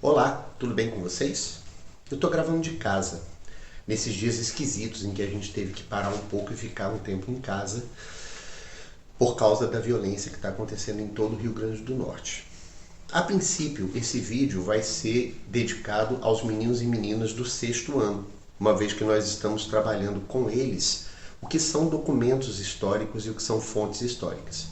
Olá, tudo bem com vocês? Eu estou gravando de casa, nesses dias esquisitos em que a gente teve que parar um pouco e ficar um tempo em casa por causa da violência que está acontecendo em todo o Rio Grande do Norte. A princípio, esse vídeo vai ser dedicado aos meninos e meninas do 6º ano, uma vez que nós estamos trabalhando com eles o que são documentos históricos e o que são fontes históricas.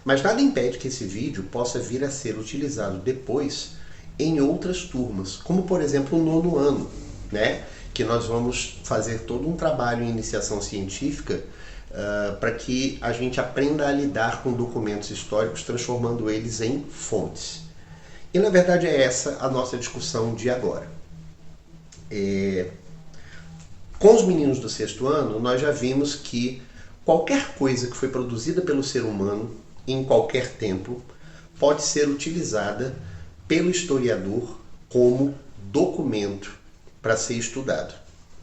Mas nada impede que esse vídeo possa vir a ser utilizado depois em outras turmas, como por exemplo o 9º ano, né? Que nós vamos fazer todo um trabalho em iniciação científica para que a gente aprenda a lidar com documentos históricos, transformando eles em fontes. E na verdade é essa a nossa discussão de agora. Com os meninos do 6º ano, nós já vimos que qualquer coisa que foi produzida pelo ser humano, em qualquer tempo, pode ser utilizada pelo historiador como documento para ser estudado.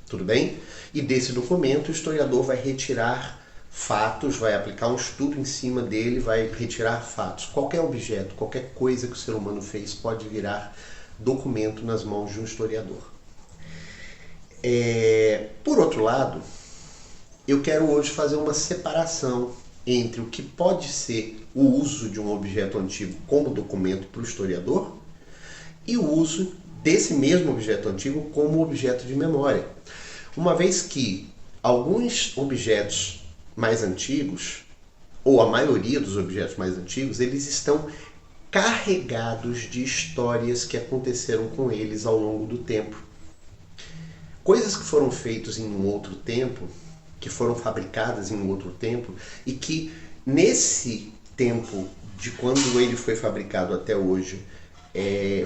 Tudo bem? E desse documento o historiador vai retirar fatos, vai aplicar um estudo em cima dele, vai retirar fatos. Qualquer objeto, qualquer coisa que o ser humano fez pode virar documento nas mãos de um historiador. Por outro lado, eu quero hoje fazer uma separação entre o que pode ser o uso de um objeto antigo como documento para o historiador e o uso desse mesmo objeto antigo como objeto de memória. Uma vez que alguns objetos mais antigos, ou a maioria dos objetos mais antigos, eles estão carregados de histórias que aconteceram com eles ao longo do tempo. Coisas que foram feitas em um outro tempo, que foram fabricadas em um outro tempo e que nesse tempo de quando ele foi fabricado até hoje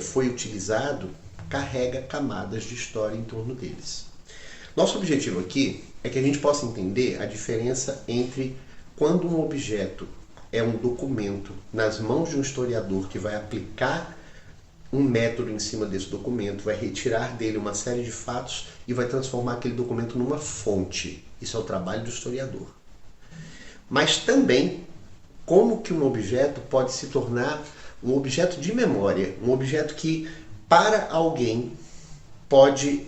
foi utilizado, carrega camadas de história em torno deles. Nosso objetivo aqui é que a gente possa entender a diferença entre quando um objeto é um documento nas mãos de um historiador que vai aplicar um método em cima desse documento, vai retirar dele uma série de fatos e vai transformar aquele documento numa fonte. Isso é o trabalho do historiador. Mas também como que um objeto pode se tornar um objeto de memória, um objeto que para alguém pode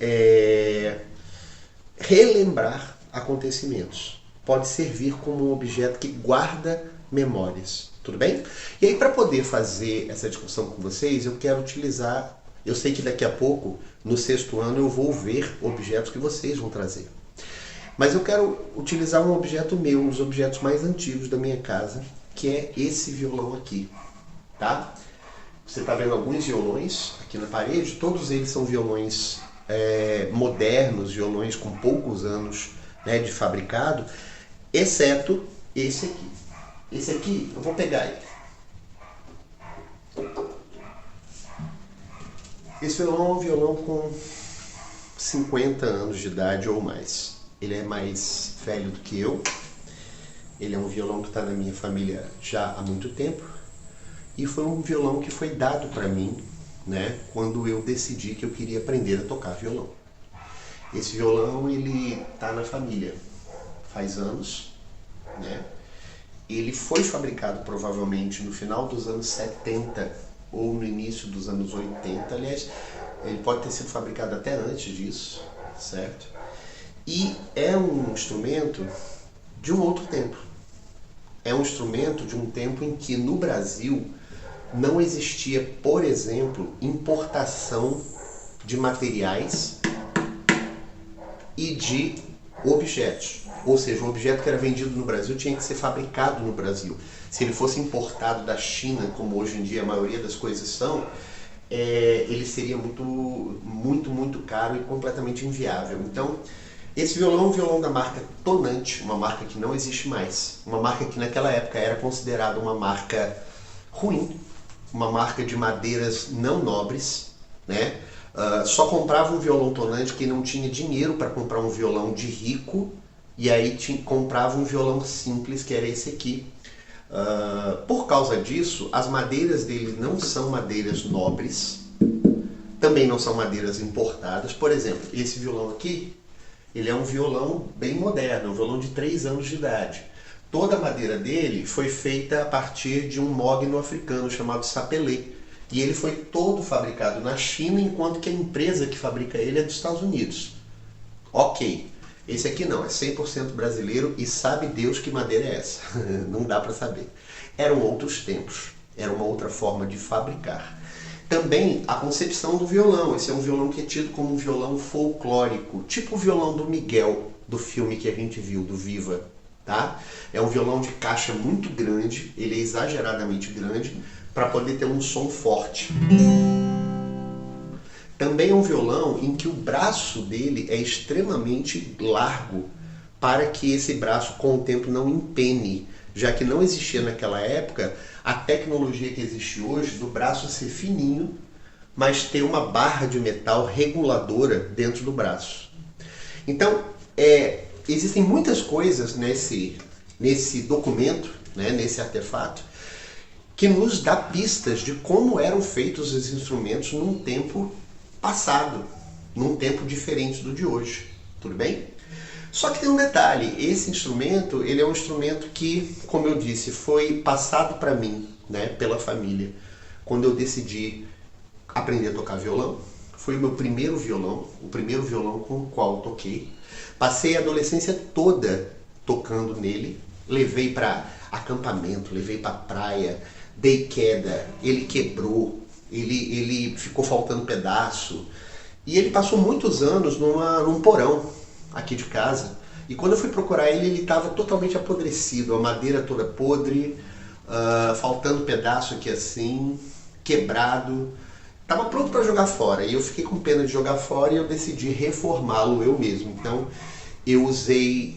relembrar acontecimentos, pode servir como um objeto que guarda memórias. Tudo bem? E aí, para poder fazer essa discussão com vocês, eu quero utilizar... Eu sei que daqui a pouco, no 6º ano, eu vou ver objetos que vocês vão trazer. Mas eu quero utilizar um objeto meu, um dos objetos mais antigos da minha casa, que é esse violão aqui. Tá? Você está vendo alguns violões aqui na parede, todos eles são violões modernos, violões com poucos anos, né, de fabricado, exceto esse aqui. Esse aqui, eu vou pegar ele. Esse violão é um violão com 50 anos de idade ou mais. Ele é mais velho do que eu. Ele é um violão que está na minha família já há muito tempo. E foi um violão que foi dado para mim, né, quando eu decidi que eu queria aprender a tocar violão. Esse violão, ele está na família faz anos, né? Ele foi fabricado provavelmente no final dos anos 70 ou no início dos anos 80. Aliás, ele pode ter sido fabricado até antes disso, certo? E é um instrumento de um outro tempo. É um instrumento de um tempo em que no Brasil não existia, por exemplo, importação de materiais e de objetos. Ou seja, um objeto que era vendido no Brasil tinha que ser fabricado no Brasil. Se ele fosse importado da China, como hoje em dia a maioria das coisas são, ele seria muito caro e completamente inviável. Então, esse violão é um violão da marca Tonante, uma marca que não existe mais. Uma marca que naquela época era considerada uma marca ruim, uma marca de madeiras não nobres, né? Só comprava um violão Tonante quem não tinha dinheiro para comprar um violão de rico, e aí comprava um violão simples, que era esse aqui. Por causa disso, as madeiras dele não são madeiras nobres, também não são madeiras importadas. Por exemplo, esse violão aqui, ele é um violão bem moderno, um violão de 3 anos de idade. Toda a madeira dele foi feita a partir de um mogno africano chamado sapelê, E ele foi todo fabricado na China, enquanto que a empresa que fabrica ele é dos Estados Unidos. Ok, esse aqui não, é 100% brasileiro e sabe Deus que madeira é essa. Não dá para saber. Eram outros tempos, era uma outra forma de fabricar. Também a concepção do violão. Esse é um violão que é tido como um violão folclórico, tipo o violão do Miguel, do filme que a gente viu, do Viva. Tá? É um violão de caixa muito grande, ele é exageradamente grande, para poder ter um som forte. Também é um violão em que o braço dele é extremamente largo, para que esse braço com o tempo não empene, já que não existia naquela época a tecnologia que existe hoje do braço ser fininho, mas ter uma barra de metal reguladora dentro do braço. Então, existem muitas coisas nesse documento, né, nesse artefato, que nos dá pistas de como eram feitos os instrumentos num tempo passado, num tempo diferente do de hoje. Tudo bem? Só que tem um detalhe, esse instrumento, ele é um instrumento que, como eu disse, foi passado para mim, né, pela família, quando eu decidi aprender a tocar violão. Foi o meu primeiro violão, o primeiro violão com o qual eu toquei. Passei a adolescência toda tocando nele, levei para acampamento, levei para praia, dei queda, ele quebrou, ele ficou faltando pedaço. E ele passou muitos anos num porão aqui de casa. E quando eu fui procurar ele estava totalmente apodrecido, a madeira toda podre, faltando pedaço aqui assim, quebrado. Estava pronto para jogar fora e eu fiquei com pena de jogar fora e eu decidi reformá-lo eu mesmo. Então eu usei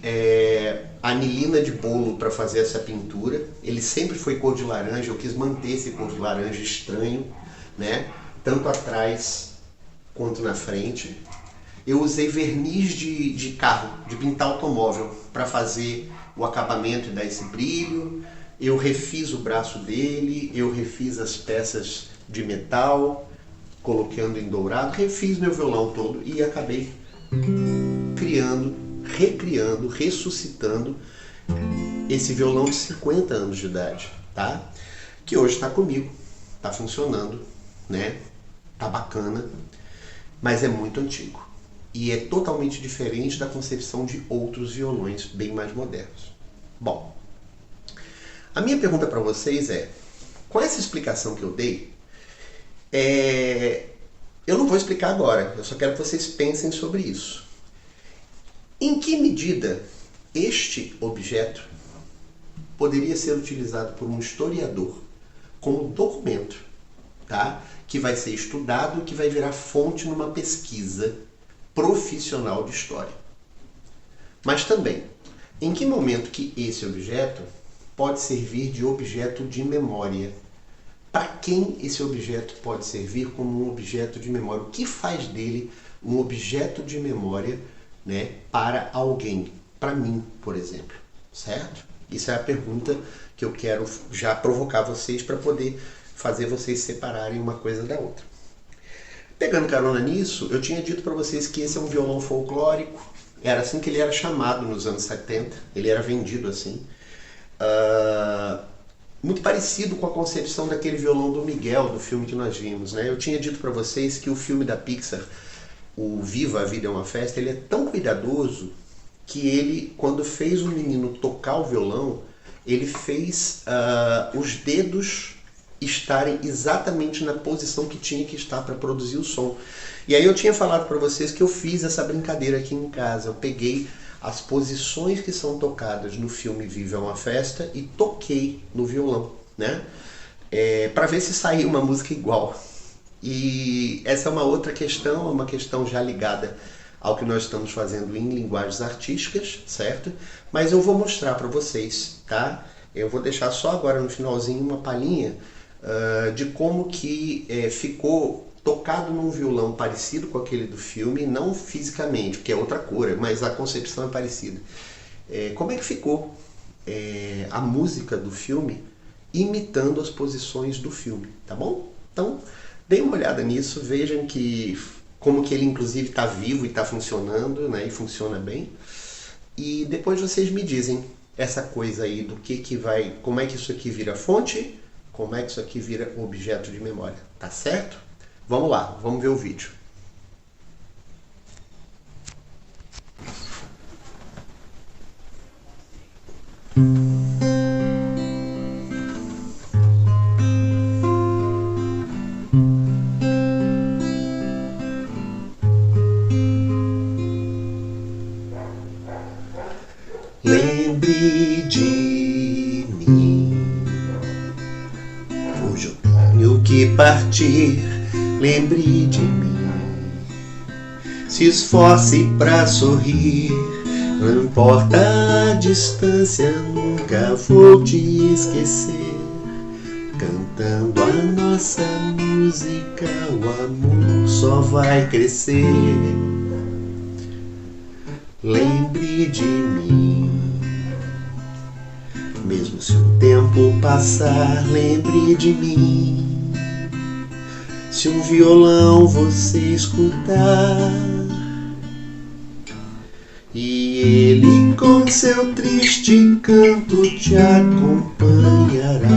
anilina de bolo para fazer essa pintura. Ele sempre foi cor de laranja, eu quis manter esse cor de laranja estranho, né? Tanto atrás quanto na frente. Eu usei verniz de carro, de pintar automóvel, para fazer o acabamento e dar esse brilho. Eu refiz o braço dele, eu refiz as peças de metal, colocando em dourado, refiz meu violão todo e acabei recriando, ressuscitando esse violão de 50 anos de idade, tá? Que hoje está comigo, está funcionando, né? Tá bacana, mas é muito antigo. E é totalmente diferente da concepção de outros violões bem mais modernos. Bom, a minha pergunta para vocês é, com essa explicação que eu dei, eu não vou explicar agora, eu só quero que vocês pensem sobre isso. Em que medida este objeto poderia ser utilizado por um historiador como documento, tá? Que vai ser estudado, que vai virar fonte numa pesquisa profissional de história. Mas também, em que momento que esse objeto pode servir de objeto de memória? Para quem esse objeto pode servir como um objeto de memória? O que faz dele um objeto de memória, né, para alguém? Para mim, por exemplo. Certo? Isso é a pergunta que eu quero já provocar vocês para poder fazer vocês separarem uma coisa da outra. Pegando carona nisso, eu tinha dito para vocês que esse é um violão folclórico. Era assim que ele era chamado nos anos 70. Ele era vendido assim. Muito parecido com a concepção daquele violão do Miguel, do filme que nós vimos, né? Eu tinha dito para vocês que o filme da Pixar, o Viva, a Vida é uma Festa, ele é tão cuidadoso que ele, quando fez o menino tocar o violão, ele fez os dedos estarem exatamente na posição que tinha que estar para produzir o som. E aí eu tinha falado para vocês que eu fiz essa brincadeira aqui em casa. Eu peguei as posições que são tocadas no filme Viva é uma Festa e toquei no violão, né? Para ver se saía uma música igual. E essa é uma outra questão, uma questão já ligada ao que nós estamos fazendo em linguagens artísticas, certo? Mas eu vou mostrar para vocês, tá? Eu vou deixar só agora no finalzinho uma palhinha de como que ficou tocado num violão parecido com aquele do filme, não fisicamente, porque é outra cor, mas a concepção é parecida. Como é que ficou a música do filme imitando as posições do filme, tá bom? Então, deem uma olhada nisso, vejam como que ele inclusive está vivo e está funcionando, né, e funciona bem. E depois vocês me dizem essa coisa aí do que vai, como é que isso aqui vira fonte, como é que isso aqui vira objeto de memória, tá certo? Vamos lá, vamos ver o vídeo. Lembre de mim, hoje eu tenho que partir. Lembre de mim, se esforce pra sorrir. Não importa a distância, nunca vou te esquecer. Cantando a nossa música, o amor só vai crescer. Lembre de mim, mesmo se o tempo passar, lembre de mim. Se um violão você escutar e ele com seu triste canto te acompanhará,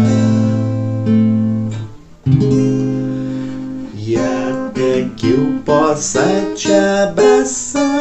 e até que eu possa te abraçar,